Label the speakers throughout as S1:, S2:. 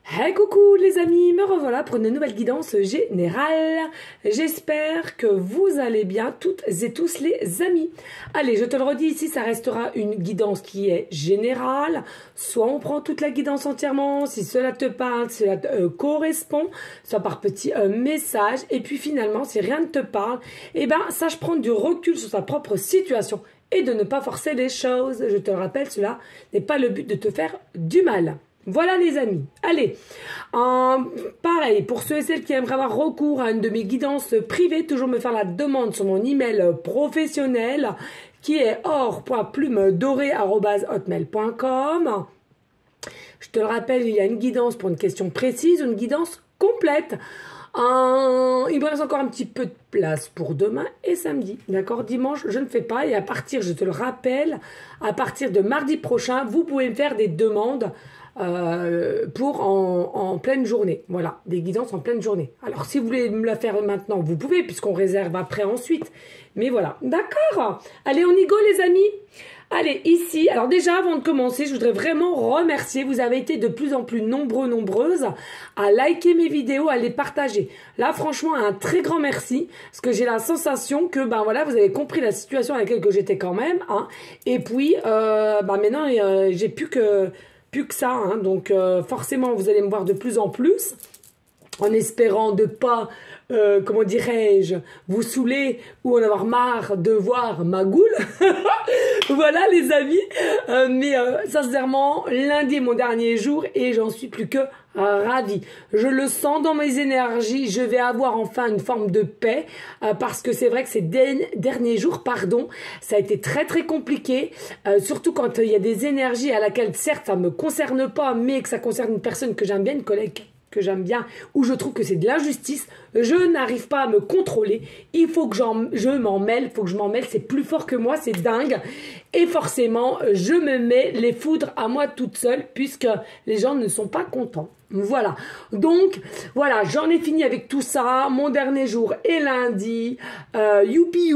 S1: Hey coucou les amis, me revoilà pour une nouvelle guidance générale. J'espère que vous allez bien toutes et tous les amis. Allez, je te le redis ici, ça restera une guidance qui est générale. Soit on prend toute la guidance entièrement, si cela te parle, si cela te correspond, soit par petits messages. Et puis finalement, si rien ne te parle, eh ben sache prendre du recul sur sa propre situation et de ne pas forcer les choses. Je te le rappelle, cela n'est pas le but de te faire du mal. Voilà les amis. Allez, pareil, pour ceux et celles qui aimeraient avoir recours à une de mes guidances privées, toujours me faire la demande sur mon email professionnel qui est or.plumedorée@hotmail.com. Je te le rappelle, il y a une guidance pour une question précise, une guidance complète. Il me reste encore un petit peu de place pour demain et samedi. D'accord? Dimanche, je ne fais pas. Et à partir, je te le rappelle, à partir de mardi prochain, vous pouvez me faire des demandes pour en pleine journée. Voilà, des guidances en pleine journée. Alors, si vous voulez me la faire maintenant, vous pouvez, puisqu'on réserve après ensuite. Mais voilà, d'accord. Allez, on y go, les amis. Allez, ici, alors déjà, avant de commencer, je voudrais vraiment remercier. Vous avez été de plus en plus nombreuses à liker mes vidéos, à les partager. Là, franchement, un très grand merci, parce que j'ai la sensation que, ben voilà, vous avez compris la situation à laquelle j'étais quand même, hein. Et puis, maintenant, j'ai plus que ça, hein. Donc forcément, vous allez me voir de plus en plus, en espérant de pas, comment dirais-je, vous saouler ou en avoir marre de voir ma goule. Voilà les amis, mais sincèrement, lundi est mon dernier jour et j'en suis plus que ravie. Je le sens dans mes énergies, je vais avoir enfin une forme de paix parce que c'est vrai que ces derniers jours, ça a été très très compliqué, surtout quand il y a des énergies à laquelle certes ça me concerne pas, mais que ça concerne une personne que j'aime bien, une collègue que j'aime bien, où je trouve que c'est de l'injustice, je n'arrive pas à me contrôler, il faut que je m'en mêle, c'est plus fort que moi, c'est dingue, et forcément, je me mets les foudres à moi toute seule, puisque les gens ne sont pas contents. Voilà, donc voilà, j'en ai fini avec tout ça, mon dernier jour est lundi, youpi,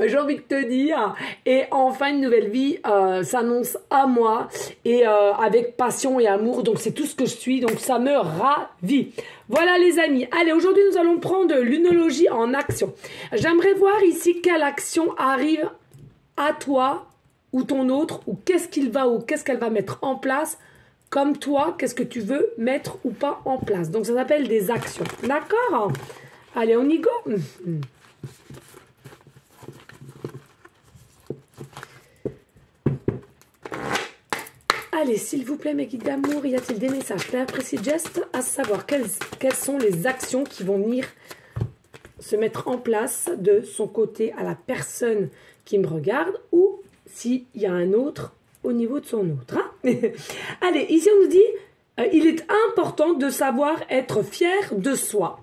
S1: j'ai envie de te dire, et enfin une nouvelle vie s'annonce à moi, et avec passion et amour, donc c'est tout ce que je suis, donc ça me ravit. Voilà les amis, allez, aujourd'hui nous allons prendre l'unologie en action. J'aimerais voir ici quelle action arrive à toi, ou ton autre, ou qu'est-ce qu'il va ou qu'est-ce qu'elle va mettre en place. Comme toi, qu'est-ce que tu veux mettre ou pas en place. Donc, ça s'appelle des actions. D'accord? Allez, on y go. Allez, s'il vous plaît, mes guides d'amour, y a-t-il des messages clairs, précis, gestes, à savoir quelles sont les actions qui vont venir se mettre en place de son côté à la personne qui me regarde ou s'il y a un autre au niveau de son autre. Hein? Allez, ici on nous dit, il est important de savoir être fier de soi.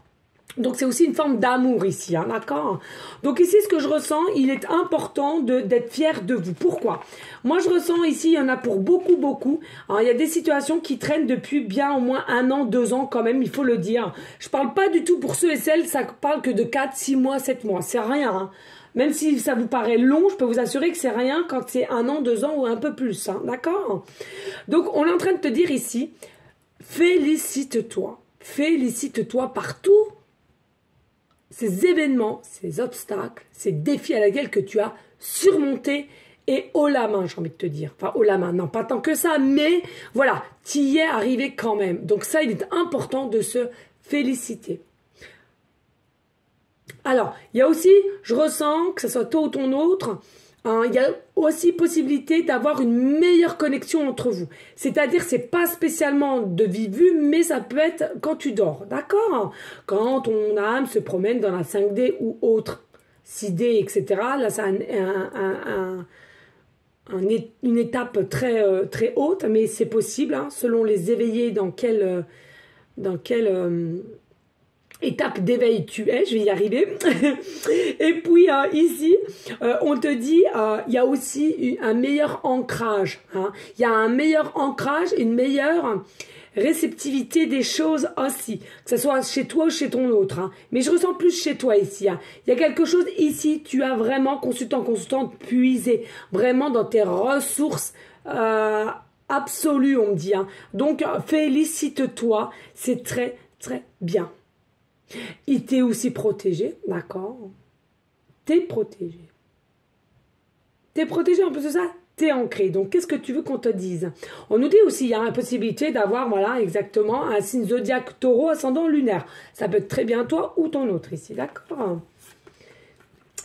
S1: Donc c'est aussi une forme d'amour ici, hein, d'accord? Donc ici ce que je ressens, il est important d'être fier de vous. Pourquoi? Moi je ressens ici, il y en a pour beaucoup. Alors, il y a des situations qui traînent depuis bien au moins 1 an, 2 ans quand même, il faut le dire. Je parle pas du tout pour ceux et celles, ça parle que de 4, 6 mois, 7 mois. C'est rien, hein. Même si ça vous paraît long, je peux vous assurer que c'est rien quand c'est 1 an, 2 ans ou un peu plus, hein, d'accord? Donc, on est en train de te dire ici, félicite-toi. Félicite-toi par tous ces événements, ces obstacles, ces défis à laquelle que tu as surmonté et haut la main, j'ai envie de te dire. Enfin, haut la main, non, pas tant que ça, mais voilà, tu y es arrivé quand même. Donc ça, il est important de se féliciter. Alors, il y a aussi, je ressens, que ce soit toi ou ton autre, hein, il y a aussi possibilité d'avoir une meilleure connexion entre vous. C'est-à-dire, c'est pas spécialement de vive vue, mais ça peut être quand tu dors, d'accord? Quand ton âme se promène dans la 5D ou autre, 6D, etc. Là, c'est une étape très, très haute, mais c'est possible, hein, selon les éveillés dans quelle étape d'éveil tu es, je vais y arriver. Et puis ici, on te dit, il y a aussi un meilleur ancrage. Hein. Il y a un meilleur ancrage, une meilleure réceptivité des choses aussi, que ce soit chez toi ou chez ton autre. Hein. Mais je ressens plus chez toi ici. Hein. Il y a quelque chose ici, tu as vraiment, consultante, puisé vraiment dans tes ressources absolue, on me dit. Hein. Donc, félicite-toi, c'est très, très bien. Il t'est aussi protégé, d'accord? T'es protégé. T'es protégé en plus de ça, t'es ancré. Donc, qu'est-ce que tu veux qu'on te dise? On nous dit aussi, il y a la possibilité d'avoir, voilà, exactement, un signe zodiaque taureau ascendant lunaire. Ça peut être très bien toi ou ton autre ici, d'accord?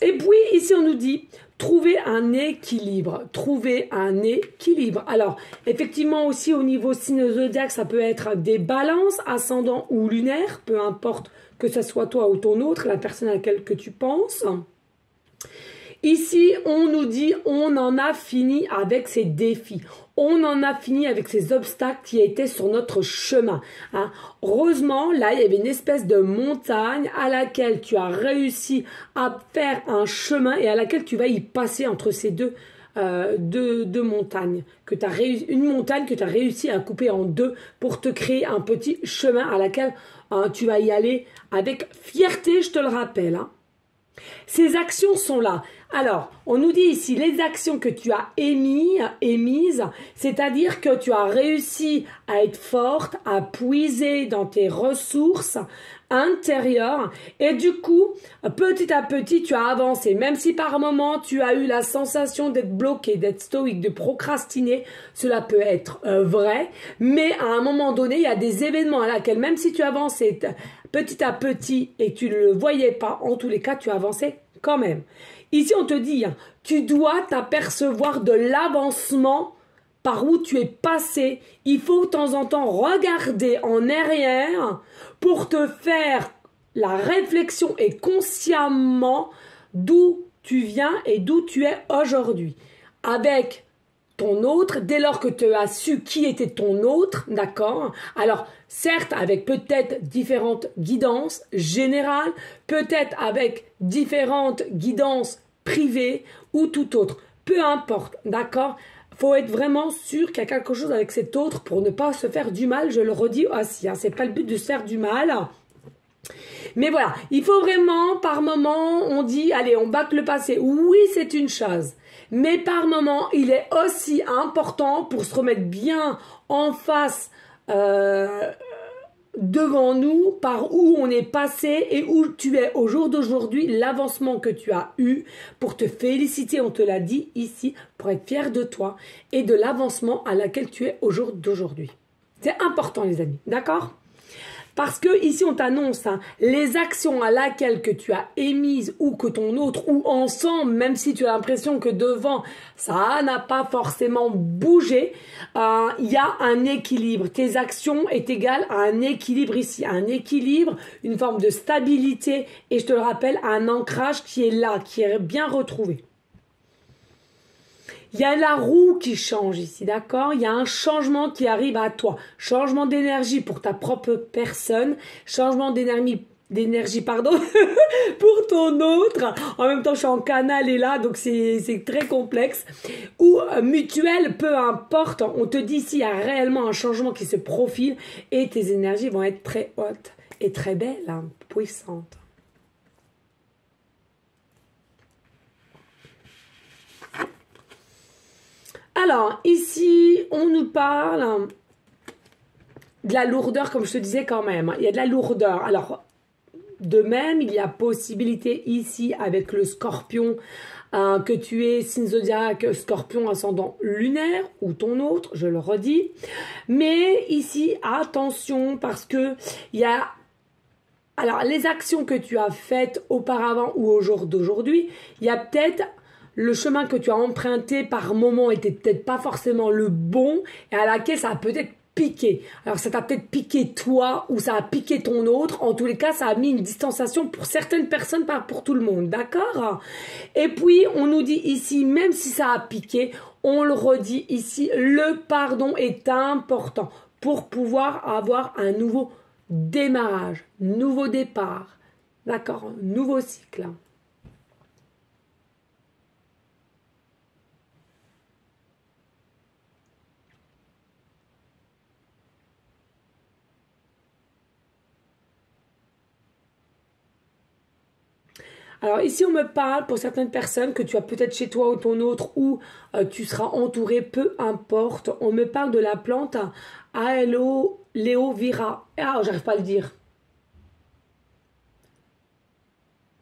S1: Et puis, ici, on nous dit, trouver un équilibre. Trouver un équilibre. Alors, effectivement, aussi, au niveau signe zodiaque, ça peut être des balances, ascendant ou lunaire, peu importe que ce soit toi ou ton autre, la personne à laquelle que tu penses. Ici, on nous dit, on en a fini avec ces défis. On en a fini avec ces obstacles qui étaient sur notre chemin. Hein. Heureusement, là, il y avait une espèce de montagne à laquelle tu as réussi à faire un chemin et à laquelle tu vas y passer entre ces deux montagnes. Une montagne que tu as réussi à couper en deux pour te créer un petit chemin à laquelle tu vas y aller avec fierté, je te le rappelle. Hein. Ces actions sont là. Alors, on nous dit ici les actions que tu as émises, c'est-à-dire que tu as réussi à être forte, à puiser dans tes ressources intérieures et du coup, petit à petit, tu as avancé. Même si par moment, tu as eu la sensation d'être bloqué, d'être stoïque, de procrastiner, cela peut être vrai, mais à un moment donné, il y a des événements à laquelle, même si tu avançais petit à petit et tu ne le voyais pas, en tous les cas, tu avançais quand même. Ici, on te dit, tu dois t'apercevoir de l'avancement par où tu es passé. Il faut de temps en temps regarder en arrière pour te faire la réflexion et consciemment d'où tu viens et d'où tu es aujourd'hui. Avec ton autre, dès lors que tu as su qui était ton autre, d'accord? Alors, certes, avec peut-être différentes guidances générales, peut-être avec différentes guidances privées ou tout autre. Peu importe, d'accord? Faut être vraiment sûr qu'il y a quelque chose avec cet autre pour ne pas se faire du mal, je le redis aussi, hein, c'est pas le but de se faire du mal. Mais voilà, il faut vraiment, par moment, on dit, allez, on bâcle le passé. Oui, c'est une chose. Mais par moment, il est aussi important pour se remettre bien en face devant nous, par où on est passé et où tu es au jour d'aujourd'hui, l'avancement que tu as eu pour te féliciter, on te l'a dit ici, pour être fier de toi et de l'avancement à laquelle tu es au jour d'aujourd'hui. C'est important les amis, d'accord ? Parce que ici on t'annonce les actions à laquelle que tu as émises ou que ton autre ou ensemble, même si tu as l'impression que devant ça n'a pas forcément bougé, il y a un équilibre. Tes actions est égale à un équilibre ici, un équilibre, une forme de stabilité et je te le rappelle, un ancrage qui est là, qui est bien retrouvé. Il y a la roue qui change ici, d'accord? Il y a un changement qui arrive à toi. Changement d'énergie pour ta propre personne. Changement d'énergie, pardon, pour ton autre. En même temps, je suis en canal et là, donc c'est très complexe. Ou mutuel, peu importe. On te dit ici, il y a réellement un changement qui se profile et tes énergies vont être très hautes et très belles, hein, puissantes. Alors, ici, on nous parle de la lourdeur, comme je te disais quand même. Il y a de la lourdeur. Alors, de même, il y a possibilité ici avec le scorpion, que tu es signe zodiaque scorpion ascendant lunaire ou ton autre, je le redis. Mais ici, attention parce que il y a... Alors, les actions que tu as faites auparavant ou au jour d'aujourd'hui, il y a peut-être... Le chemin que tu as emprunté par moment était peut-être pas forcément le bon et à laquelle ça a peut-être piqué. Alors ça t'a peut-être piqué toi ou ça a piqué ton autre. En tous les cas, ça a mis une distanciation pour certaines personnes, pas pour tout le monde. D'accord? Et puis, on nous dit ici, même si ça a piqué, on le redit ici, le pardon est important pour pouvoir avoir un nouveau démarrage, nouveau départ. D'accord? Nouveau cycle. Alors ici, on me parle pour certaines personnes que tu as peut-être chez toi ou ton autre ou tu seras entouré, peu importe. On me parle de la plante Aloe Vera. Ah, j'arrive pas à le dire.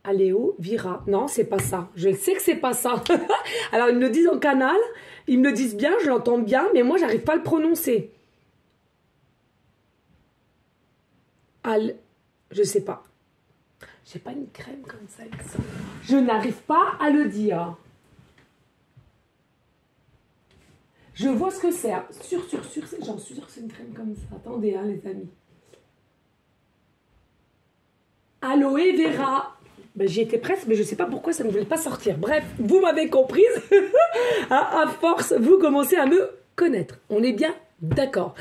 S1: Aloe Vera. Non, c'est pas ça. Je sais que c'est pas ça. Alors, ils me le disent en canal. Ils me le disent bien, je l'entends bien, mais moi, j'arrive pas à le prononcer. Je sais pas. J'ai pas une crème comme ça. Je n'arrive pas à le dire. Je vois ce que c'est. Sûr, j'en suis sûre que c'est une crème comme ça. Attendez, hein, les amis. Aloe Vera. Ben, j'y étais presque, mais je ne sais pas pourquoi ça ne voulait pas sortir. Bref, vous m'avez comprise. À force, vous commencez à me connaître. On est bien d'accord.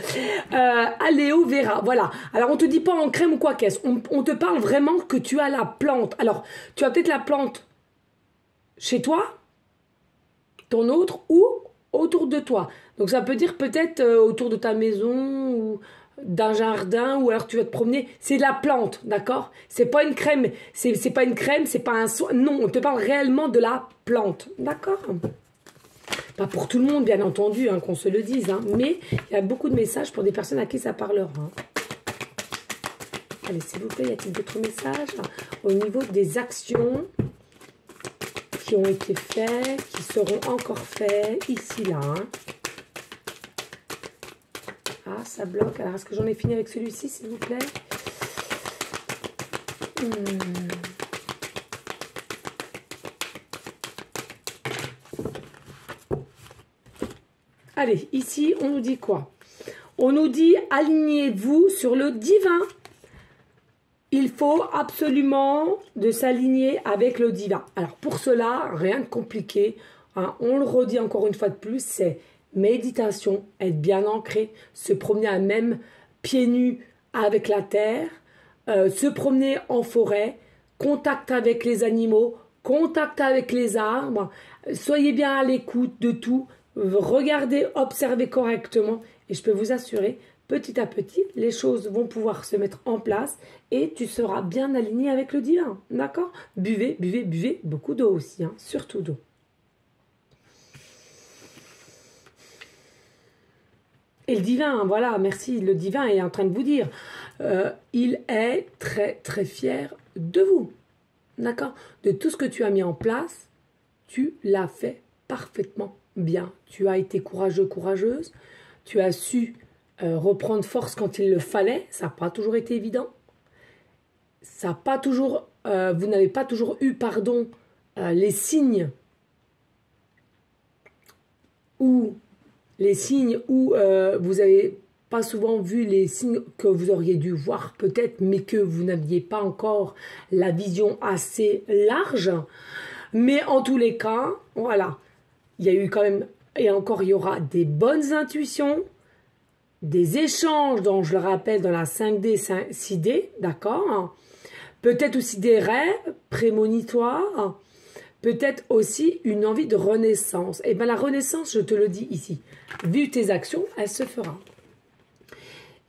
S1: Aloe Vera, voilà. Alors, on ne te dit pas en crème ou quoi qu'est-ce. On te parle vraiment que tu as la plante. Alors, tu as peut-être la plante chez toi, ton autre, ou autour de toi. Donc, ça peut dire peut-être autour de ta maison ou d'un jardin, ou alors tu vas te promener, c'est de la plante, d'accord? C'est pas une crème, c'est pas une crème, c'est pas un soin, non, on te parle réellement de la plante, d'accord? Pas pour tout le monde, bien entendu, hein, qu'on se le dise, hein, mais il y a beaucoup de messages pour des personnes à qui ça parlera. Hein. Allez, s'il vous plaît, y a-t-il d'autres messages au niveau des actions qui ont été faites, qui seront encore faites, ici, là, hein. Ah, ça bloque. Alors, est-ce que j'en ai fini avec celui-ci, s'il vous plaît? Allez, ici, on nous dit quoi? On nous dit, alignez-vous sur le divin. Il faut absolument de s'aligner avec le divin. Alors, pour cela, rien de compliqué. Hein, on le redit encore une fois de plus, c'est méditation, être bien ancré, se promener à même pieds nus avec la terre, se promener en forêt, contact avec les animaux, contact avec les arbres, soyez bien à l'écoute de tout, regardez, observez correctement et je peux vous assurer, petit à petit, les choses vont pouvoir se mettre en place et tu seras bien aligné avec le divin, d'accord? Buvez, buvez, buvez beaucoup d'eau aussi, hein, surtout d'eau. Et le divin, voilà, merci, le divin est en train de vous dire, il est très très fier de vous, d'accord? De tout ce que tu as mis en place, tu l'as fait parfaitement bien. Tu as été courageux, courageuse, tu as su reprendre force quand il le fallait, ça n'a pas toujours été évident, ça n'a pas toujours, vous n'avez pas toujours eu, pardon, les signes où vous n'avez pas souvent vu les signes que vous auriez dû voir peut-être, mais que vous n'aviez pas encore la vision assez large. Mais en tous les cas, voilà, il y a eu quand même, et encore il y aura des bonnes intuitions, des échanges, dont je le rappelle dans la 5D, 6D, d'accord? Peut-être aussi des rêves prémonitoires, peut-être aussi une envie de renaissance. Et bien la renaissance, je te le dis ici, vu tes actions, elle se fera.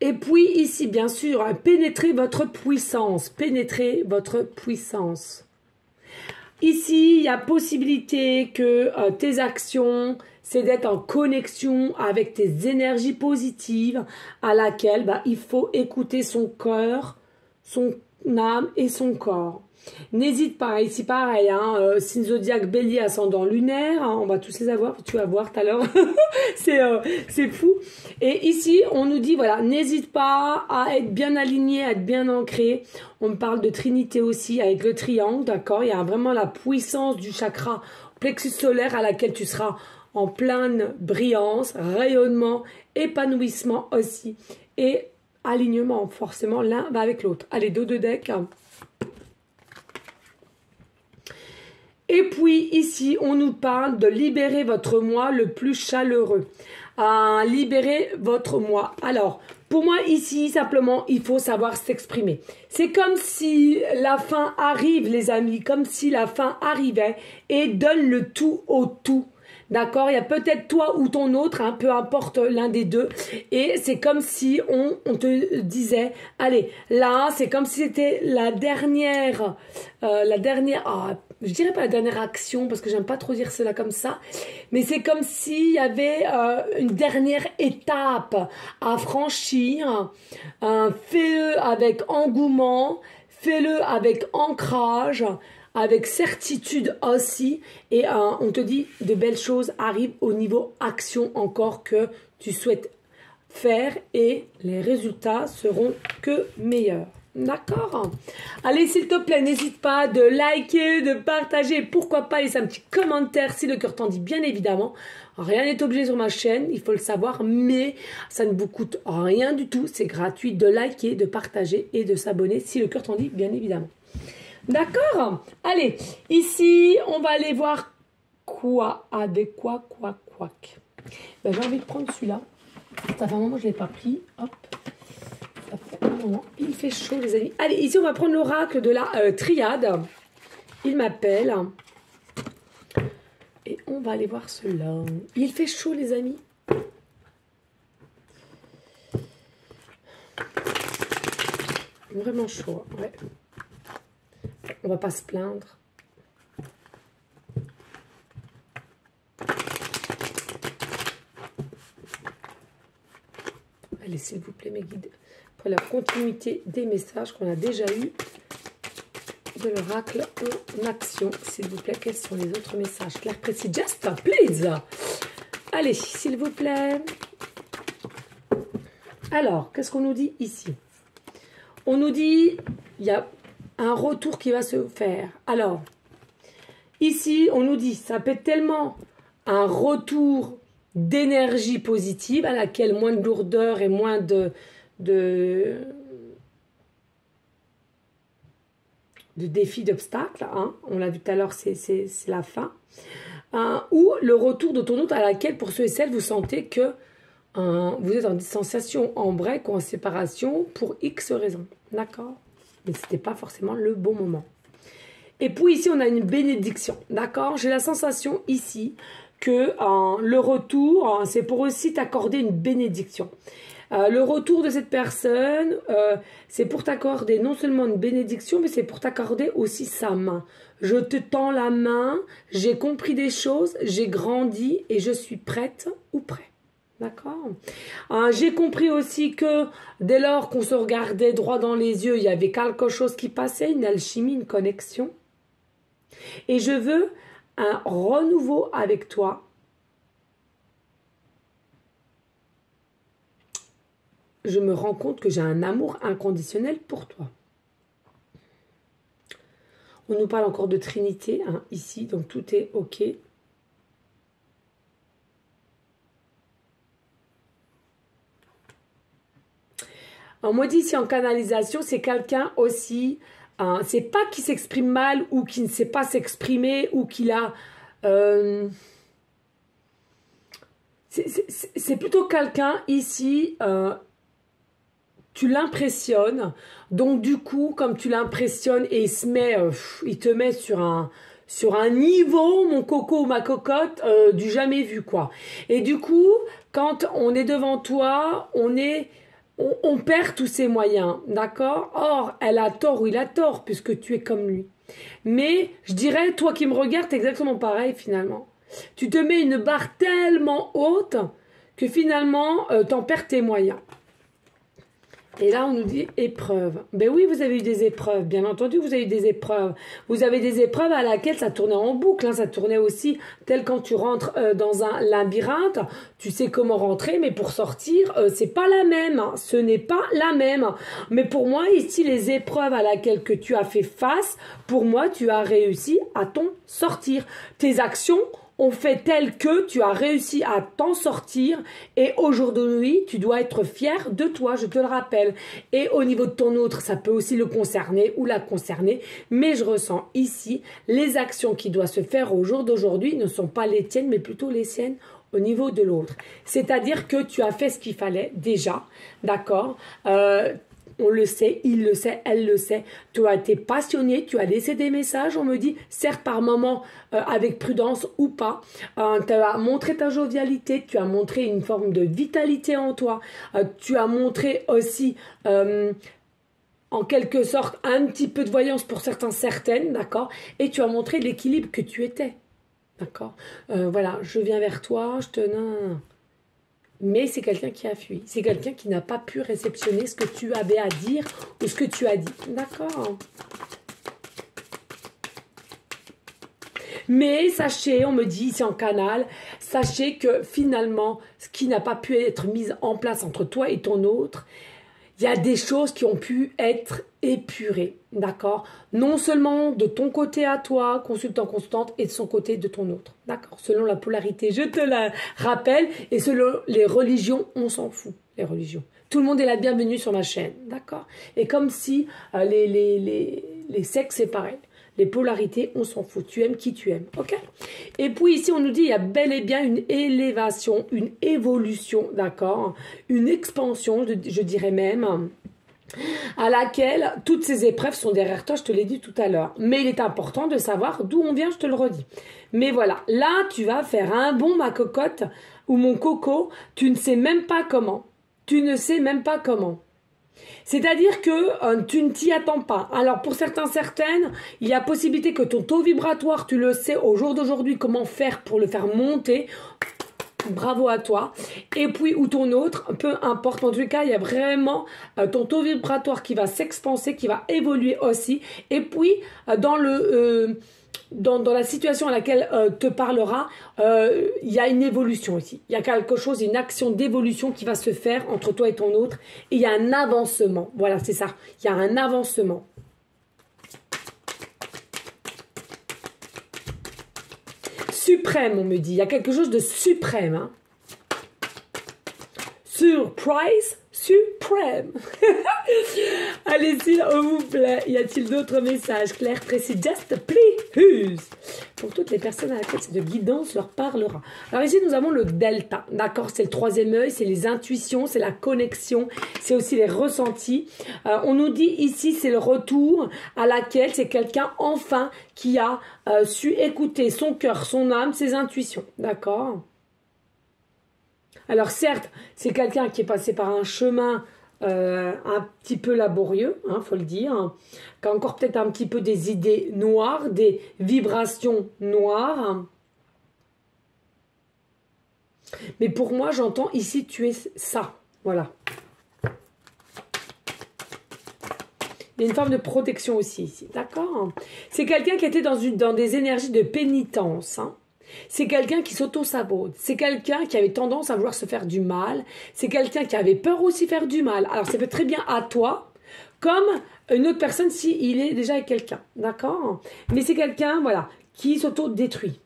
S1: Et puis ici, bien sûr, pénétrez votre puissance. Pénétrez votre puissance. Ici, il y a possibilité que tes actions, c'est d'être en connexion avec tes énergies positives à laquelle il faut écouter son cœur, son âme et son corps. N'hésite pas, ici pareil, hein, signe zodiaque bélier ascendant lunaire, hein, on va tous les avoir, tu vas voir tout à l'heure, c'est fou. Et ici, on nous dit, voilà, n'hésite pas à être bien aligné, à être bien ancré. On me parle de trinité aussi, avec le triangle, d'accord? Il y a vraiment la puissance du chakra plexus solaire à laquelle tu seras en pleine brillance, rayonnement, épanouissement aussi, et alignement, forcément, l'un va avec l'autre. Allez, dos de deck. Et puis ici, on nous parle de libérer votre moi le plus chaleureux. Libérer votre moi. Alors, pour moi ici, simplement, il faut savoir s'exprimer. C'est comme si la fin arrive, les amis, comme si la fin arrivait et donne le tout au tout. D'accord? Il y a peut-être toi ou ton autre, hein, peu importe l'un des deux. Et c'est comme si on te disait, allez, là, c'est comme si c'était la dernière, je dirais pas la dernière action, parce que j'aime pas trop dire cela comme ça, mais c'est comme s'il y avait une dernière étape à franchir. Fais-le avec engouement, fais-le avec ancrage, avec certitude aussi, et on te dit de belles choses arrivent au niveau action encore que tu souhaites faire et les résultats seront que meilleurs. D'accord? Allez, s'il te plaît, n'hésite pas de liker, de partager, pourquoi pas laisser un petit commentaire si le cœur t'en dit, bien évidemment. Rien n'est obligé sur ma chaîne, il faut le savoir, mais ça ne vous coûte rien du tout. C'est gratuit de liker, de partager et de s'abonner si le cœur t'en dit, bien évidemment. D'accord? Allez, ici, on va aller voir quoi avec quoi. Ben, j'ai envie de prendre celui-là. Ça fait un moment que je ne l'ai pas pris. Hop. Ça fait un moment. Il fait chaud, les amis. Allez, ici, on va prendre l'oracle de la triade. Il m'appelle. Et on va aller voir cela. Il fait chaud, les amis. Vraiment chaud, ouais. On va pas se plaindre. Allez, s'il vous plaît, mes guides, pour la continuité des messages qu'on a déjà eus de l'oracle en action. S'il vous plaît, quels sont les autres messages clairs, précis? Just, please. Allez, s'il vous plaît. Alors, qu'est-ce qu'on nous dit ici? On nous dit, il y a un retour qui va se faire. Alors, ici, on nous dit, ça peut être tellement un retour d'énergie positive à laquelle moins de lourdeur et moins de défis, d'obstacles. Hein. On l'a vu tout à l'heure, c'est la fin. Ou le retour de ton autre à laquelle, pour ceux et celles, vous sentez que vous êtes en distanciation, en break ou en séparation pour X raisons. D'accord? Mais ce n'était pas forcément le bon moment. Et puis ici, on a une bénédiction. D'accord? J'ai la sensation ici que le retour, c'est pour aussi t'accorder une bénédiction. Le retour de cette personne, c'est pour t'accorder non seulement une bénédiction, mais c'est pour t'accorder aussi sa main. Je te tends la main, j'ai compris des choses, j'ai grandi et je suis prête ou prêt. D'accord. J'ai compris aussi que dès lors qu'on se regardait droit dans les yeux, il y avait quelque chose qui passait, une alchimie, une connexion. Et je veux un renouveau avec toi. Je me rends compte que j'ai un amour inconditionnel pour toi. On nous parle encore de Trinité, hein, ici, donc tout est OK. On m'a dit ici en canalisation, c'est quelqu'un aussi, c'est pas qui s'exprime mal ou qui ne sait pas s'exprimer ou qu'il a... c'est plutôt quelqu'un ici, tu l'impressionnes, donc du coup, comme tu l'impressionnes et il te met sur un niveau, mon coco ou ma cocotte, du jamais vu, quoi. Et du coup, quand on est devant toi, on perd tous ses moyens, d'accord? Or, elle a tort ou il a tort, puisque tu es comme lui. Mais, je dirais, toi qui me regardes, t'es exactement pareil, finalement. Tu te mets une barre tellement haute que finalement, t'en perds tes moyens. Et là, on nous dit épreuve. Ben oui, vous avez eu des épreuves. Bien entendu, vous avez eu des épreuves. Vous avez des épreuves à laquelle ça tournait en boucle. Hein. Ça tournait aussi tel quand tu rentres dans un labyrinthe. Tu sais comment rentrer, mais pour sortir, c'est pas la même. Hein. Ce n'est pas la même. Mais pour moi, ici, les épreuves à laquelle que tu as fait face, pour moi, tu as réussi à t'en sortir. Tes actions ont fait tel que tu as réussi à t'en sortir et aujourd'hui, tu dois être fier de toi, je te le rappelle. Et au niveau de ton autre, ça peut aussi le concerner ou la concerner, mais je ressens ici, les actions qui doivent se faire au jour d'aujourd'hui ne sont pas les tiennes, mais plutôt les siennes au niveau de l'autre. C'est-à-dire que tu as fait ce qu'il fallait déjà, d'accord on le sait, il le sait, elle le sait. Tu as été passionné, tu as laissé des messages, on me dit, certes par moments avec prudence ou pas. Tu as montré ta jovialité, tu as montré une forme de vitalité en toi. Tu as montré aussi, en quelque sorte, un petit peu de voyance pour certains, certaines, d'accord? Et tu as montré l'équilibre que tu étais, d'accord? Voilà, je viens vers toi, je te... Non. Mais c'est quelqu'un qui a fui. C'est quelqu'un qui n'a pas pu réceptionner ce que tu avais à dire ou ce que tu as dit. D'accord. Mais sachez, on me dit ici en canal, sachez que finalement, ce qui n'a pas pu être mis en place entre toi et ton autre, il y a des choses qui ont pu être épurées, d'accord? Non seulement de ton côté à toi, consultant, consultante, et de son côté de ton autre, d'accord? Selon la polarité, je te la rappelle, et selon les religions, on s'en fout, les religions. Tout le monde est la bienvenue sur ma chaîne, d'accord? Et comme si les sexes, c'est pareil. Les polarités, on s'en fout. Tu aimes qui tu aimes, ok? Et puis ici, on nous dit il y a bel et bien une élévation, une évolution, d'accord? Une expansion, je dirais même, à laquelle toutes ces épreuves sont derrière toi, je te l'ai dit tout à l'heure. Mais il est important de savoir d'où on vient, je te le redis. Mais voilà, là, tu vas faire un bond, ma cocotte, ou mon coco, tu ne sais même pas comment. Tu ne sais même pas comment. C'est-à-dire que tu ne t'y attends pas. Alors pour certains, certaines, il y a possibilité que ton taux vibratoire, tu le sais au jour d'aujourd'hui comment faire pour le faire monter. Bravo à toi. Et puis ou ton autre, peu importe. En tout cas, il y a vraiment ton taux vibratoire qui va s'expanser, qui va évoluer aussi. Et puis dans la situation à laquelle te parlera, il y a une évolution aussi. Il y a quelque chose, une action d'évolution qui va se faire entre toi et ton autre. Et il y a un avancement. Voilà, c'est ça. Il y a un avancement. Suprême, on me dit. Il y a quelque chose de suprême. Hein. Surprise, suprême. Allez, s'il vous plaît, y a-t-il d'autres messages clairs, précis? Just please. Pour toutes les personnes à laquelle cette guidance leur parlera. Alors ici, nous avons le delta. D'accord, c'est le troisième œil, c'est les intuitions, c'est la connexion, c'est aussi les ressentis. On nous dit ici, c'est le retour à laquelle c'est quelqu'un, enfin, qui a su écouter son cœur, son âme, ses intuitions. D'accord? Alors certes, c'est quelqu'un qui est passé par un chemin un petit peu laborieux, hein, faut le dire, hein, qui a encore peut-être un petit peu des idées noires, des vibrations noires. Mais pour moi, j'entends ici, tu es ça. Voilà. Il y a une forme de protection aussi ici, d'accord? C'est quelqu'un qui était dans des énergies de pénitence, hein. C'est quelqu'un qui s'auto-sabote. C'est quelqu'un qui avait tendance à vouloir se faire du mal. C'est quelqu'un qui avait peur aussi de faire du mal. Alors, ça peut très bien à toi, comme une autre personne s'il est déjà avec quelqu'un. D'accord? Mais c'est quelqu'un, voilà, qui s'auto-détruit.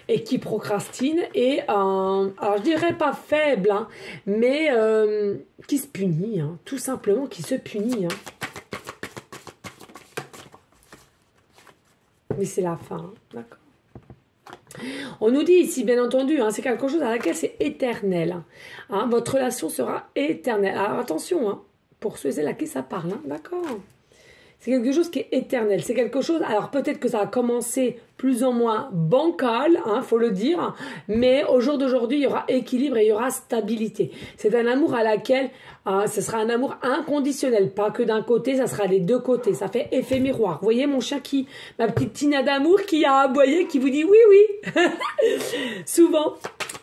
S1: Et qui procrastine et, alors je dirais pas faible, hein, mais qui se punit, hein, tout simplement, qui se punit, hein. Mais c'est la fin, hein, d'accord. On nous dit ici, bien entendu, hein, c'est quelque chose à laquelle c'est éternel. Hein, votre relation sera éternelle. Alors attention, hein, pour ceux et celles à qui ça parle, hein, d'accord. C'est quelque chose qui est éternel. C'est quelque chose, alors peut-être que ça a commencé plus ou moins bancal, hein, faut le dire, mais au jour d'aujourd'hui, il y aura équilibre et il y aura stabilité. C'est un amour à laquelle, ce sera un amour inconditionnel, pas que d'un côté, ça sera les deux côtés. Ça fait effet miroir. Vous voyez mon chien ma petite Tina d'amour qui a aboyé, qui vous dit oui, oui. Souvent.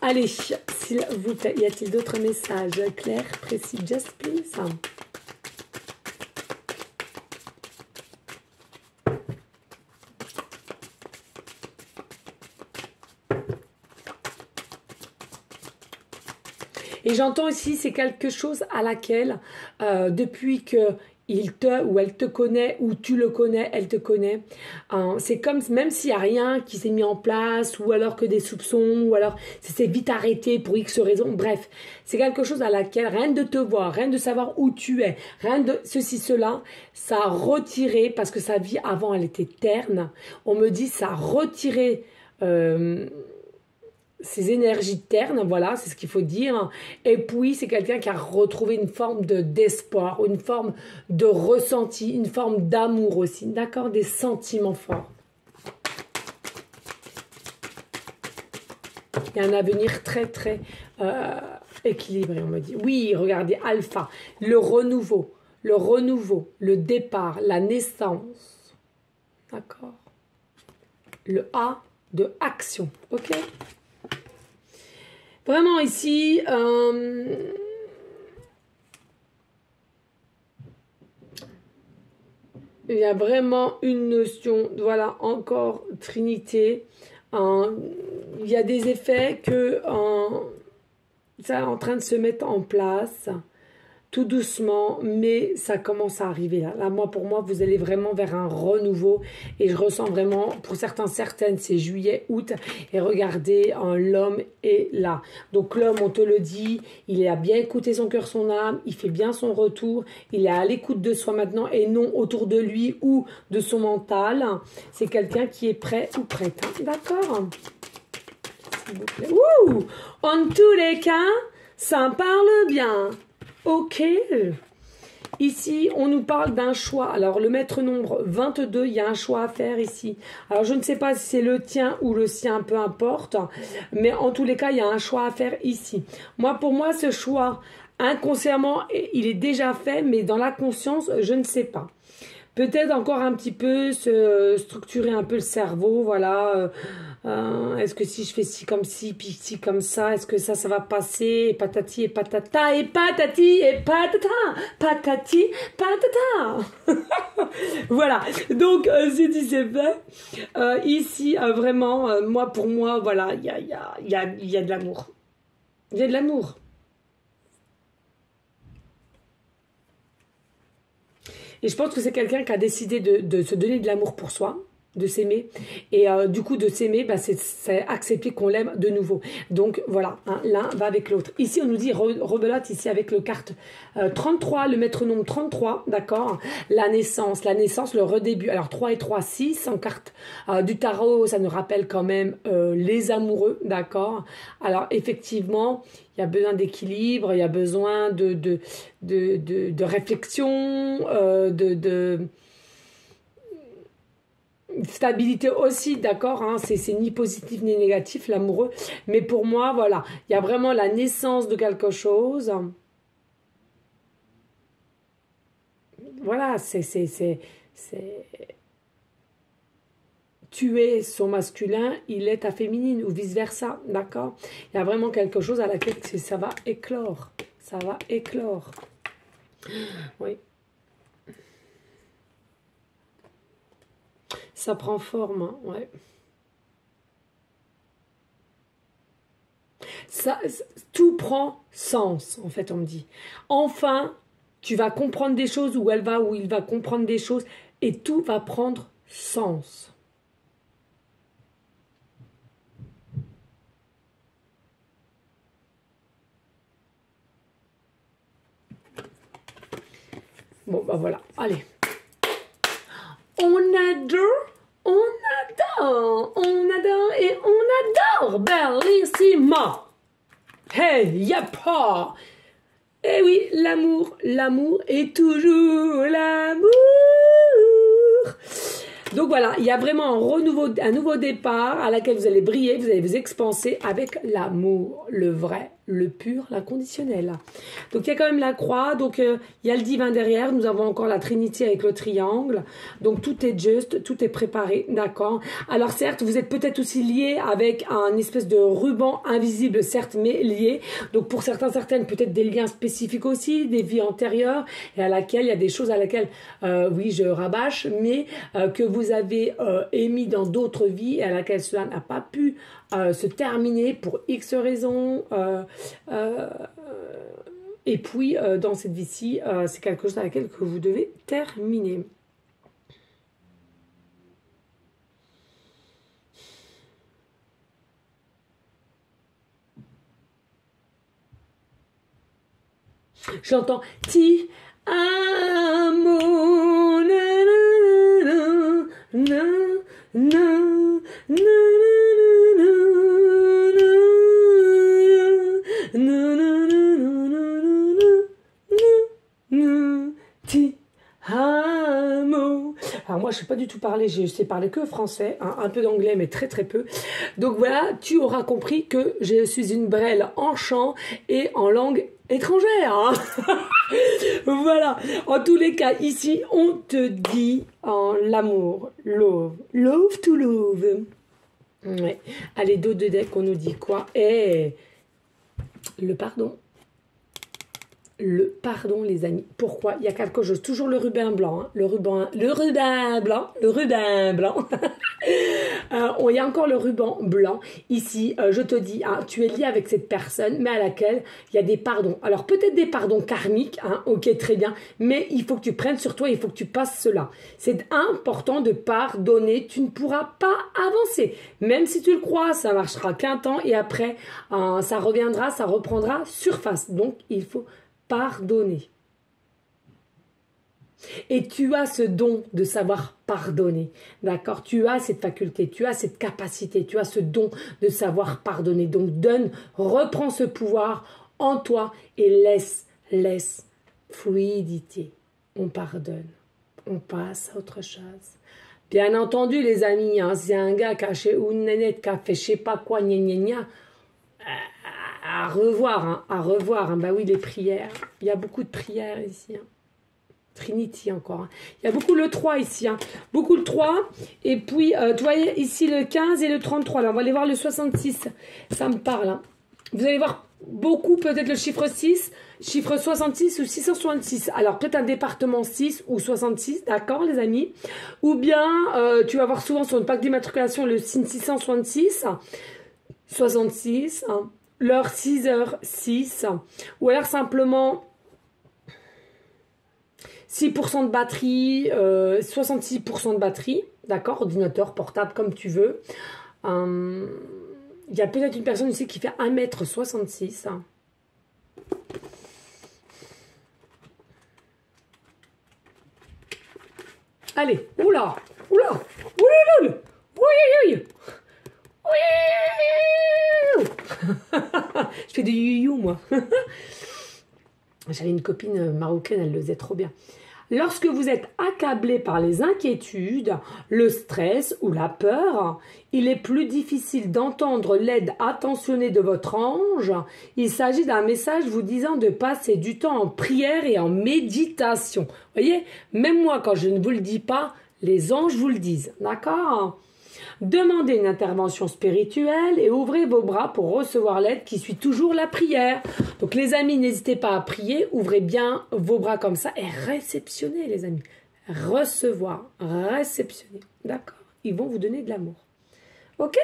S1: Allez, s'il vous plaît, y a-t-il d'autres messages clairs, précis, just please? Et j'entends ici, c'est quelque chose à laquelle, depuis que il te ou elle te connaît, ou tu le connais, elle te connaît, c'est comme, même s'il n'y a rien qui s'est mis en place, ou alors que des soupçons, ou alors ça s'est vite arrêté pour X raison, bref, c'est quelque chose à laquelle, rien de te voir, rien de savoir où tu es, rien de ceci, cela, ça a retiré, parce que sa vie avant, elle était terne, on me dit, ça a retiré ses énergies ternes, voilà, c'est ce qu'il faut dire. Et puis, c'est quelqu'un qui a retrouvé une forme d'espoir, une forme de ressenti, une forme d'amour aussi, d'accord, des sentiments forts. Il y a un avenir très, très équilibré, on me dit. Oui, regardez, Alpha, le renouveau, le départ, la naissance, d'accord. Le A de action, ok. Vraiment ici, il y a vraiment une notion, voilà, encore Trinité. Il y a des effets que ça est en train de se mettre en place, tout doucement, mais ça commence à arriver là. Là, pour moi, vous allez vraiment vers un renouveau et je ressens vraiment, pour certaines, c'est juillet, août et regardez, l'homme est là. Donc l'homme, on te le dit, il a bien écouté son cœur, son âme, il fait bien son retour, il est à l'écoute de soi maintenant et non autour de lui ou de son mental. C'est quelqu'un qui est prêt ou prête. D'accord? S'il vous plaît. Ouh! En tous les cas, ça parle bien. Ok, ici on nous parle d'un choix. Alors le maître nombre 22, il y a un choix à faire ici. Alors je ne sais pas si c'est le tien ou le sien, peu importe. Mais en tous les cas, il y a un choix à faire ici. Pour moi, ce choix, inconsciemment, il est déjà fait, mais dans la conscience, je ne sais pas. Peut-être encore un petit peu se structurer un peu le cerveau, voilà. Est-ce que si je fais ci comme ci, puis ci comme ça, est-ce que ça va passer, et patati et patata, et patati et patata, patati, patata. Voilà, donc c'est dit, c'est fait. Ici, vraiment, pour moi, voilà, il y a de l'amour. Il y a de l'amour. Et je pense que c'est quelqu'un qui a décidé de se donner de l'amour pour soi, de s'aimer. Et du coup, de s'aimer, c'est accepter qu'on l'aime de nouveau. Donc voilà, l'un va avec l'autre. Ici, on nous dit, rebelote ici avec le carte 33, le maître nombre 33, d'accord. La naissance, le redébut. Alors 3 et 3, 6 en carte du tarot, ça nous rappelle quand même les amoureux, d'accord. Alors effectivement, il y a besoin d'équilibre, il y a besoin de réflexion, de stabilité aussi, d'accord, hein, c'est ni positif ni négatif, l'amoureux. Mais pour moi, voilà, il y a vraiment la naissance de quelque chose. Voilà, tu es son masculin, il est ta féminine, ou vice-versa, d'accord? Il y a vraiment quelque chose à laquelle ça va éclore. Ça va éclore. Oui. Ça prend forme, hein, ouais. Tout prend sens, en fait, on me dit. Enfin, tu vas comprendre des choses, où elle va, où il va comprendre des choses, et tout va prendre sens. Bon, bah voilà, allez. On adore et on adore Bellissima. Hey, yappa. Eh oui, l'amour est toujours l'amour. Donc voilà, il y a vraiment un nouveau départ à laquelle vous allez briller, vous allez vous expanser avec l'amour, le vrai, le pur, l'inconditionnel. Donc il y a quand même la croix, donc il y a le divin derrière, nous avons encore la Trinité avec le triangle, donc tout est juste, tout est préparé, d'accord. Alors certes, vous êtes peut-être aussi lié avec un espèce de ruban invisible, certes, mais lié, donc pour certaines, peut-être des liens spécifiques aussi, des vies antérieures, et à laquelle il y a des choses à laquelle, oui, je rabâche, mais que vous avez émis dans d'autres vies et à laquelle cela n'a pas pu se terminer pour X raisons. Et puis, dans cette vie-ci, c'est quelque chose à laquelle que vous devez terminer. J'entends ti amour na na na na na na na na Non, non, non, non, non, non, non, non, ti amo. Alors moi, je sais pas du tout parler, je sais parler que français, hein, un peu d'anglais, mais très très peu. Donc voilà, tu auras compris que je suis une brêle en chant et en langue étrangère. Hein. Voilà. En tous les cas, ici, on te dit en l'amour, love, love to love. Ouais. Allez, dos de deck, on nous dit quoi? Eh, le pardon. Le pardon, les amis. Pourquoi? Il y a quelque chose. Toujours le ruban blanc. Hein. Le ruban blanc. Le ruban blanc. Il y a encore le ruban blanc. Ici, je te dis, hein, tu es lié avec cette personne, mais à laquelle il y a des pardons. Alors, peut-être des pardons karmiques. Hein, ok, très bien. Mais il faut que tu prennes sur toi. Il faut que tu passes cela. C'est important de pardonner. Tu ne pourras pas avancer. Même si tu le crois, ça marchera qu'un temps. Et après, ça reviendra, ça reprendra surface. Donc, il faut pardonner. Et tu as ce don de savoir pardonner, d'accord? Tu as cette faculté, tu as cette capacité, tu as ce don de savoir pardonner. Donc reprends ce pouvoir en toi et laisse fluidité. On pardonne, on passe à autre chose. Bien entendu, les amis, hein, c'est un gars qui a fait une nénette qui a fait je sais pas quoi, gna gna gna. À revoir, hein. Bah oui, les prières. Il y a beaucoup de prières ici. Hein. Trinity encore. Hein. Il y a beaucoup le 3 ici. Hein. Beaucoup le 3. Et puis, tu vois, ici le 15 et le 33. Là, on va aller voir le 66. Ça me parle. Hein. Vous allez voir beaucoup, peut-être le chiffre 6, chiffre 66 ou 666. Alors, peut-être un département 6 ou 66, d'accord, les amis. Ou bien, tu vas voir souvent sur une plaque d'immatriculation le signe 666, 66, hein. L'heure 6h06, ou alors simplement 6% de batterie, 66% de batterie, d'accord, ordinateur, portable, comme tu veux. Il y a peut-être une personne ici qui fait 1m66. Allez, oula, oula, oula, oula, oui, oui. Je fais du you moi. J'avais une copine marocaine, elle le faisait trop bien. Lorsque vous êtes accablé par les inquiétudes, le stress ou la peur, il est plus difficile d'entendre l'aide attentionnée de votre ange. Il s'agit d'un message vous disant de passer du temps en prière et en méditation. Vous voyez, même moi, quand je ne vous le dis pas, les anges vous le disent. D'accord ? Demandez une intervention spirituelle et ouvrez vos bras pour recevoir l'aide qui suit toujours la prière. Donc les amis, n'hésitez pas à prier, ouvrez bien vos bras comme ça et réceptionnez les amis. Recevoir, réceptionner. D'accord? Ils vont vous donner de l'amour. Ok?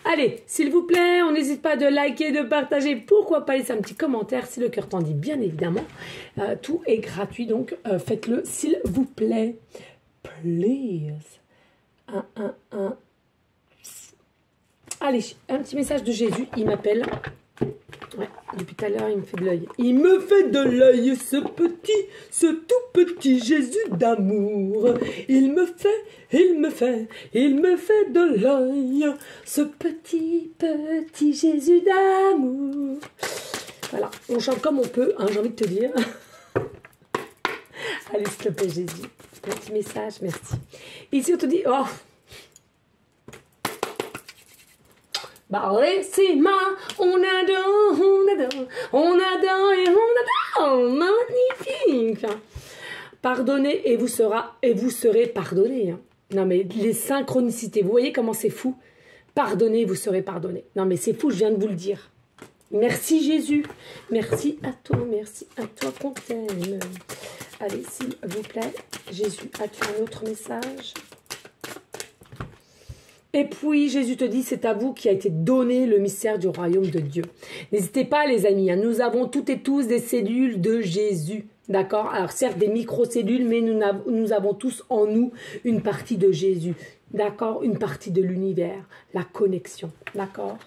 S1: Allez, s'il vous plaît, on n'hésite pas de liker, de partager. Pourquoi pas laisser un petit commentaire si le cœur t'en dit, bien évidemment. Tout est gratuit, donc faites-le s'il vous plaît. Please. Un. Allez, un petit message de Jésus, il m'appelle. Ouais, depuis tout à l'heure, il me fait de l'œil. Il me fait de l'œil, ce tout petit Jésus d'amour. Il me fait de l'œil, ce petit Jésus d'amour. Voilà, on chante comme on peut, hein, j'ai envie de te dire. Allez, s'il te plaît, Jésus. Un petit message, merci. Ici, on te dit, oh, Bellissima, on adore et on adore, magnifique. Pardonnez et vous serez pardonné. Non mais les synchronicités, vous voyez comment c'est fou. Pardonnez, vous serez pardonné. Non mais c'est fou, je viens de vous le dire. Merci Jésus, merci à toi qu'on t'aime. Allez, s'il vous plaît, Jésus, as-tu un autre message ? Et puis, Jésus te dit, c'est à vous qui a été donné le mystère du royaume de Dieu. N'hésitez pas, les amis, hein, nous avons toutes et tous des cellules de Jésus, d'accord? Alors, certes, des microcellules, mais nous avons tous en nous une partie de Jésus, d'accord? Une partie de l'univers, la connexion, d'accord?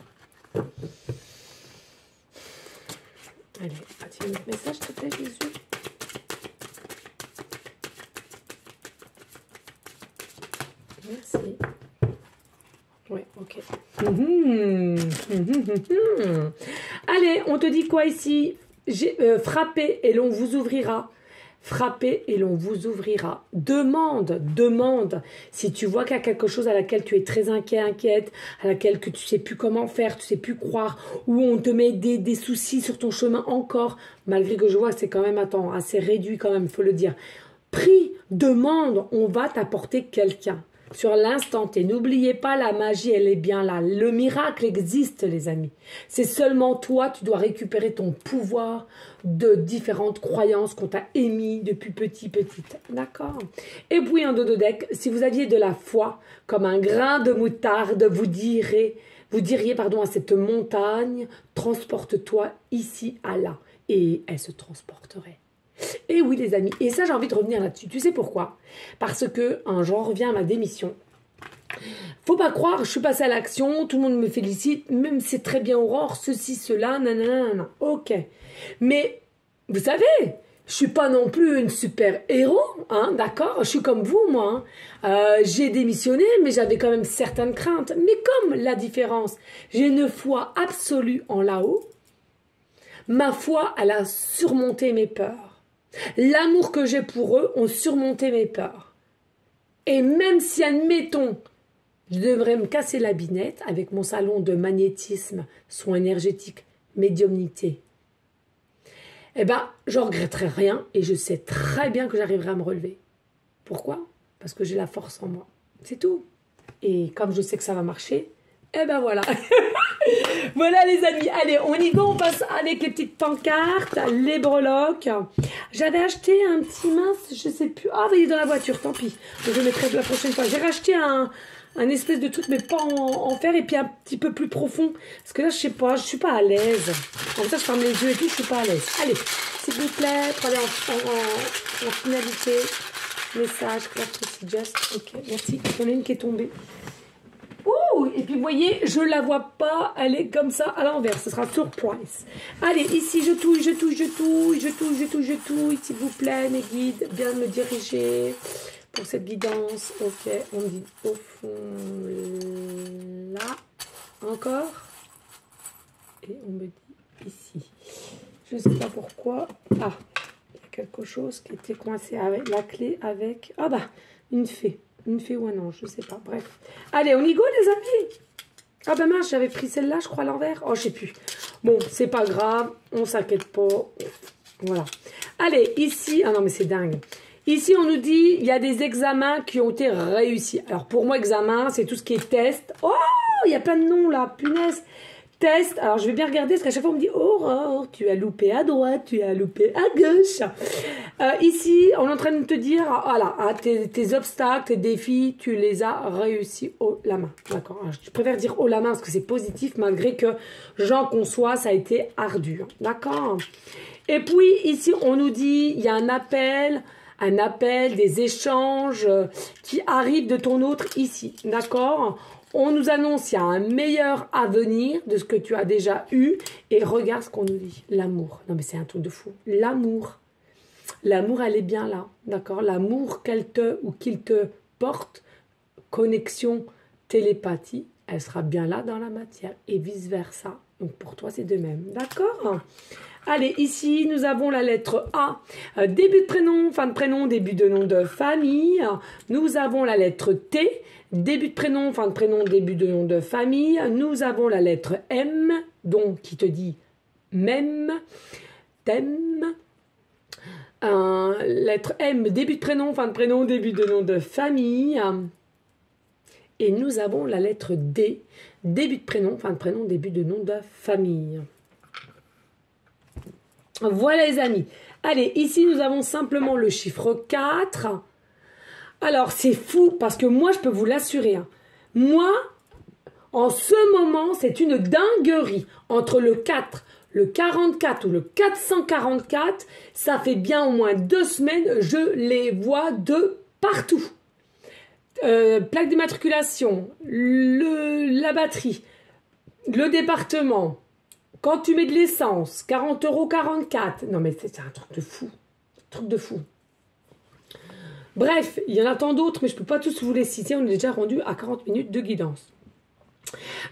S1: Allez, as-tu un autre message, s'il te plaît, Jésus? Merci. Oui, ok. Allez, on te dit quoi ici? Frappez et l'on vous ouvrira. Frappez et l'on vous ouvrira. Demande, demande. Si tu vois qu'il y a quelque chose à laquelle tu es très inquiète, à laquelle que tu sais plus comment faire, tu sais plus croire, ou on te met des soucis sur ton chemin encore, malgré que je vois que c'est quand même, attends, assez réduit quand même, il faut le dire. Prie, demande, on va t'apporter quelqu'un. Sur l'instant T, n'oubliez pas, la magie, elle est bien là. Le miracle existe, les amis. C'est seulement toi, tu dois récupérer ton pouvoir de différentes croyances qu'on t'a émis depuis petite. D'accord? Et puis, un dododec, si vous aviez de la foi, comme un grain de moutarde, vous diriez, à cette montagne, transporte-toi ici à là. Et elle se transporterait. Et oui les amis, et ça j'ai envie de revenir là-dessus. Tu sais pourquoi? Parce que j'en reviens à ma démission. Faut pas croire, je suis passée à l'action, tout le monde me félicite, même c'est très bien Aurore, ceci, cela, nanana, ok. Mais vous savez, je suis pas non plus une super héros, hein, d'accord? Je suis comme vous, moi. Hein. J'ai démissionné, mais j'avais quand même certaines craintes. Mais comme la différence, j'ai une foi absolue en là-haut, ma foi, elle a surmonté mes peurs. L'amour que j'ai pour eux ont surmonté mes peurs. Et même si, admettons, je devrais me casser la binette avec mon salon de magnétisme, soins énergétiques, médiumnité, eh ben, je regretterai rien et je sais très bien que j'arriverai à me relever. Pourquoi? Parce que j'ai la force en moi. C'est tout. Et comme je sais que ça va marcher, eh ben voilà. Voilà les amis, allez, on y va, on passe avec les petites pancartes, les breloques. J'avais acheté un petit mince, je sais plus. Ah, il est dans la voiture, tant pis. Je le mettrai la prochaine fois. J'ai racheté un espèce de truc, mais pas en fer, et puis un petit peu plus profond. Parce que là, je sais pas, je suis pas à l'aise. Comme ça, je ferme les yeux et tout, je suis pas à l'aise. Allez, s'il vous plaît, prenez en finalité. Message, Claire Just. Ok, merci. Il y en a une qui est tombée. Ouh, et puis vous voyez, je la vois pas, elle est comme ça à l'envers, ce sera surprise. Allez, ici je touille, s'il vous plaît, mes guides, bien me diriger pour cette guidance. Ok, on dit au fond là, encore, et on me dit ici. Je ne sais pas pourquoi. Ah, il y a quelque chose qui était coincé avec la clé avec, ah bah, une fée. Une fée ou un ange, je sais pas, bref. Allez, on y go les amis. Ah ben mince, j'avais pris celle-là, je crois, à l'envers. Oh, je sais plus. Bon, c'est pas grave, on s'inquiète pas. Voilà. Allez, ici, ah non mais c'est dingue. Ici, on nous dit, il y a des examens qui ont été réussis. Alors pour moi, examen, c'est tout ce qui est test. Oh, il y a plein de noms là, punaise. Test, alors je vais bien regarder, parce qu'à chaque fois on me dit Aurore, tu as loupé à droite, tu as loupé à gauche. Ici, on est en train de te dire, voilà, tes obstacles, tes défis, tu les as réussis haut la main. D'accord, je préfère dire haut la main parce que c'est positif, malgré que j'en conçois, ça a été ardu. D'accord. Et puis ici, on nous dit, il y a un appel, des échanges qui arrivent de ton autre ici. D'accord. On nous annonce qu'il y a un meilleur avenir de ce que tu as déjà eu. Et regarde ce qu'on nous dit. L'amour. Non mais c'est un truc de fou. L'amour. L'amour, elle est bien là. D'accord? L'amour qu'elle te ou qu'il te porte, connexion, télépathie, elle sera bien là dans la matière. Et vice versa. Donc pour toi, c'est de même. D'accord? Allez, ici, nous avons la lettre A. Début de prénom, fin de prénom, début de nom de famille. Nous avons la lettre T. Début de prénom, fin de prénom, début de nom de famille. Nous avons la lettre M, donc qui te dit même, thème. Lettre M, début de prénom, fin de prénom, début de nom de famille. Et nous avons la lettre D, début de prénom, fin de prénom, début de nom de famille. Voilà les amis. Allez, ici nous avons simplement le chiffre 4. Alors, c'est fou parce que moi, je peux vous l'assurer. Hein. Moi, en ce moment, c'est une dinguerie. Entre le 4, le 44 ou le 444, ça fait bien au moins 2 semaines, je les vois de partout. Plaque d'immatriculation, la batterie, le département. Quand tu mets de l'essence, 40,44 €. Non, mais c'est un truc de fou. Un truc de fou. Bref, il y en a tant d'autres, mais je ne peux pas tous vous les citer. On est déjà rendu à 40 minutes de guidance.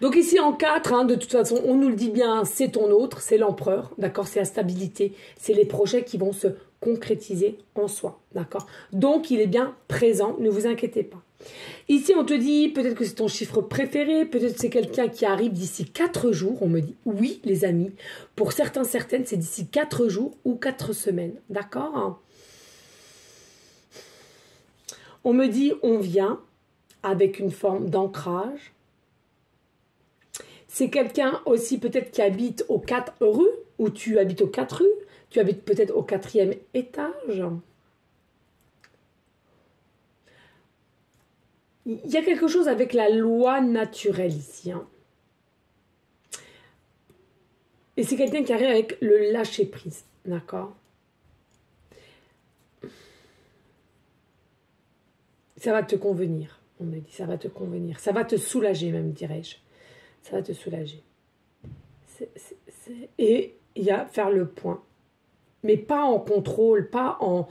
S1: Donc ici en 4, hein, de toute façon, on nous le dit bien, c'est ton autre, c'est l'empereur, d'accord? C'est la stabilité, c'est les projets qui vont se concrétiser en soi, d'accord? Donc il est bien présent, ne vous inquiétez pas. Ici on te dit, peut-être que c'est ton chiffre préféré, peut-être que c'est quelqu'un qui arrive d'ici 4 jours, on me dit, oui les amis, pour certains, certaines, c'est d'ici 4 jours ou 4 semaines, d'accord? On me dit, on vient avec une forme d'ancrage. C'est quelqu'un aussi peut-être qui habite aux 4 rues, ou tu habites aux 4 rues, tu habites peut-être au 4e étage. Il y a quelque chose avec la loi naturelle ici. Hein. Et c'est quelqu'un qui arrive avec le lâcher-prise, d'accord? Ça va te convenir, on me dit, ça va te convenir. Ça va te soulager même, dirais-je. Ça va te soulager. Et il y a faire le point. Mais pas en contrôle, pas en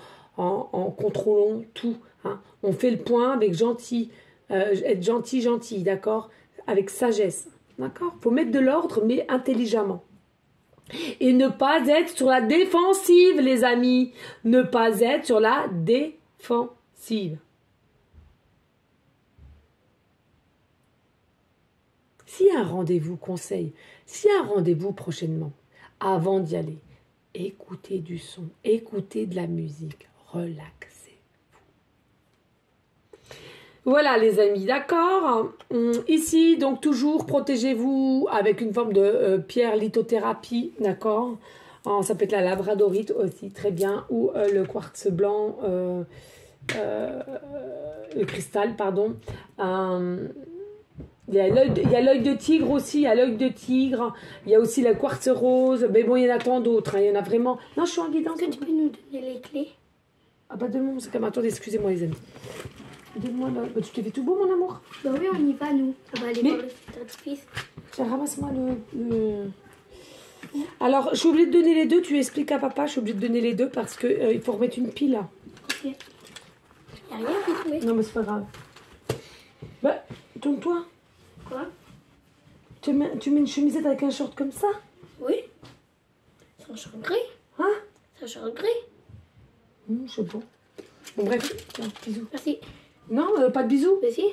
S1: contrôlant tout. Hein. On fait le point avec gentil, être gentil, d'accord? Avec sagesse, d'accord? Il faut mettre de l'ordre, mais intelligemment. Et ne pas être sur la défensive, les amis. Ne pas être sur la défensive. S'il y a un rendez-vous, conseil, s'il y a un rendez-vous prochainement, avant d'y aller, écoutez du son, écoutez de la musique, relaxez-vous. Voilà les amis, d'accord? Ici, donc toujours, protégez-vous avec une forme de pierre lithothérapie, d'accord? Ça peut être la labradorite aussi, très bien, ou le quartz blanc, le cristal, pardon. Il y a l'œil de tigre aussi, il y a l'œil de tigre, il y a aussi la quartz rose, mais bon, il y en a tant d'autres, hein, il y en a vraiment... Non, je suis en guidance.
S2: Est-ce que tu peux nous donner les clés?
S1: Ah bah donne-moi, c'est comme... Attendez, excusez-moi les amis. Donne-moi là... Bah, tu t'es fait tout beau, mon amour?
S2: Bah oui, on y va, nous. On va aller voir le artifice.
S1: Tiens, ramasse-moi le... Alors, je suis obligée de donner les deux, tu expliques à papa, je suis obligée de donner les deux parce que il faut remettre une pile, là.
S2: Ok. Il n'y a rien à trouver.
S1: Non, mais c'est pas grave. Bah, tourne-toi.
S2: Quoi?
S1: Tu mets une chemisette avec un short comme ça?
S2: Oui. C'est un short gris.
S1: Hein?
S2: C'est un short gris.
S1: Je sais pas. Bon, bref, tiens, bisous.
S2: Merci.
S1: Non, pas de bisous.
S2: Mais si.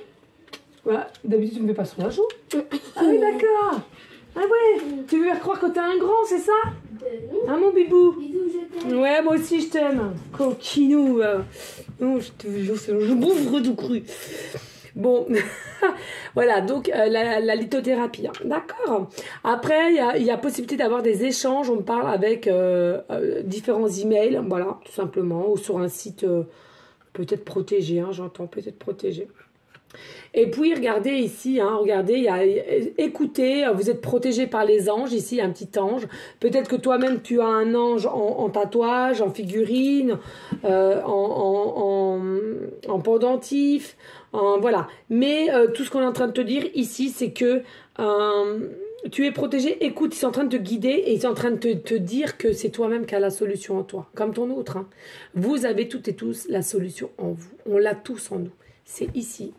S1: Voilà, d'habitude, tu me fais pas sur la joue. Ah oui, d'accord. Ah ouais, tu veux faire croire que t'es un grand, c'est ça?
S2: Non.
S1: Hein, mon bibou?
S2: Bisous, je t'aime.
S1: Ouais, moi aussi, je t'aime. Coquinou. Non, je bouffe tout cru. Bon, voilà, donc la lithothérapie, hein. D'accord. Après, il y a possibilité d'avoir des échanges, on me parle avec différents emails, voilà, tout simplement, ou sur un site peut-être protégé, hein, j'entends, peut-être protégé. Et puis, regardez ici, hein, regardez, écoutez, vous êtes protégé par les anges, ici, il y a un petit ange. Peut-être que toi-même, tu as un ange en tatouage, en figurine, en pendentif, voilà. Mais tout ce qu'on est en train de te dire ici, c'est que tu es protégé. Écoute, ils sont en train de te guider et ils sont en train de te dire que c'est toi-même qui as la solution en toi, comme ton autre. Hein. Vous avez toutes et tous la solution en vous. On l'a tous en nous. C'est ici,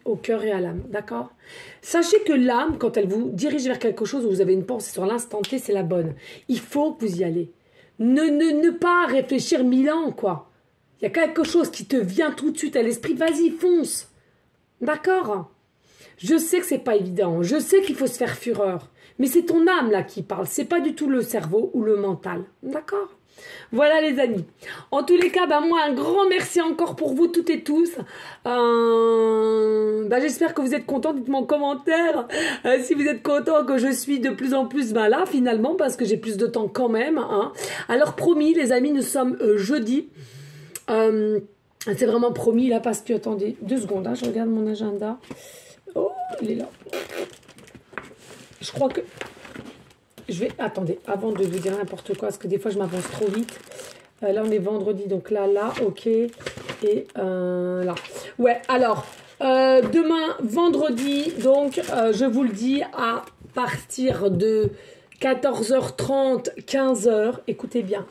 S1: au cœur et à l'âme, d'accord? Sachez que l'âme, quand elle vous dirige vers quelque chose où vous avez une pensée sur l'instant T, c'est la bonne. Il faut que vous y allez. Ne pas réfléchir 1000 ans, quoi. Il y a quelque chose qui te vient tout de suite à l'esprit. Vas-y, fonce. D'accord? Je sais que c'est pas évident. Je sais qu'il faut se faire fureur. Mais c'est ton âme, là, qui parle. C'est pas du tout le cerveau ou le mental. D'accord? Voilà les amis. En tous les cas, moi un grand merci encore pour vous toutes et tous. J'espère que vous êtes contents. Dites-moi en commentaire si vous êtes contents que je suis de plus en plus là finalement parce que j'ai plus de temps quand même. Hein. Alors promis les amis, nous sommes jeudi. C'est vraiment promis là parce que attendez 2 secondes. Hein, je regarde mon agenda. Oh, il est là. Je crois que... Attendez, avant de vous dire n'importe quoi, parce que des fois je m'avance trop vite. Là, on est vendredi, donc là, ok. Et là. Ouais, alors, demain, vendredi, donc, je vous le dis, à partir de 14h30, 15h, écoutez bien,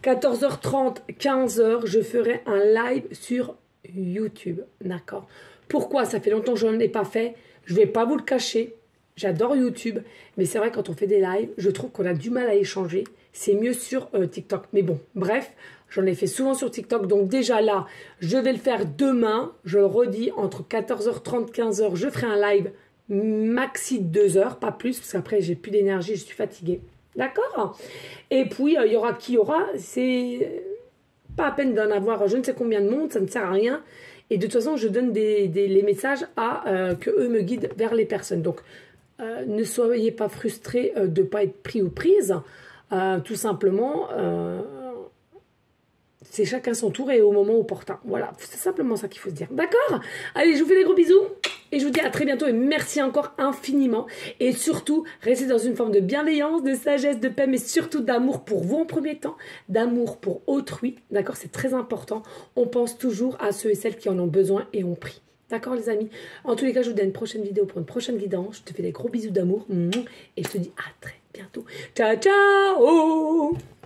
S1: 14h30, 15h, je ferai un live sur YouTube, d'accord? Pourquoi? Ça fait longtemps que je n'en ai pas fait. Je ne vais pas vous le cacher. J'adore YouTube, mais c'est vrai, quand on fait des lives, je trouve qu'on a du mal à échanger. C'est mieux sur TikTok. Mais bon, bref, j'en ai fait souvent sur TikTok. Donc déjà là, je vais le faire demain. Je le redis, entre 14h30 et 15h, je ferai un live maxi 2 heures, pas plus, parce qu'après, j'ai plus d'énergie, je suis fatiguée. D'accord? Et puis, il y aura qui y aura. C'est pas à peine d'en avoir je ne sais combien de monde, ça ne sert à rien. Et de toute façon, je donne les messages que eux me guident vers les personnes. Donc, ne soyez pas frustrés de ne pas être pris ou prise. Tout simplement, c'est chacun son tour et au moment opportun. Voilà, c'est simplement ça qu'il faut se dire. D'accord? Allez, je vous fais des gros bisous et je vous dis à très bientôt et merci encore infiniment. Et surtout, restez dans une forme de bienveillance, de sagesse, de paix, mais surtout d'amour pour vous en premier temps, d'amour pour autrui. D'accord? C'est très important. On pense toujours à ceux et celles qui en ont besoin et ont pris. D'accord les amis? En tous les cas, je vous dis à une prochaine vidéo pour une prochaine guidance. Je te fais des gros bisous d'amour et je te dis à très bientôt. Ciao, ciao!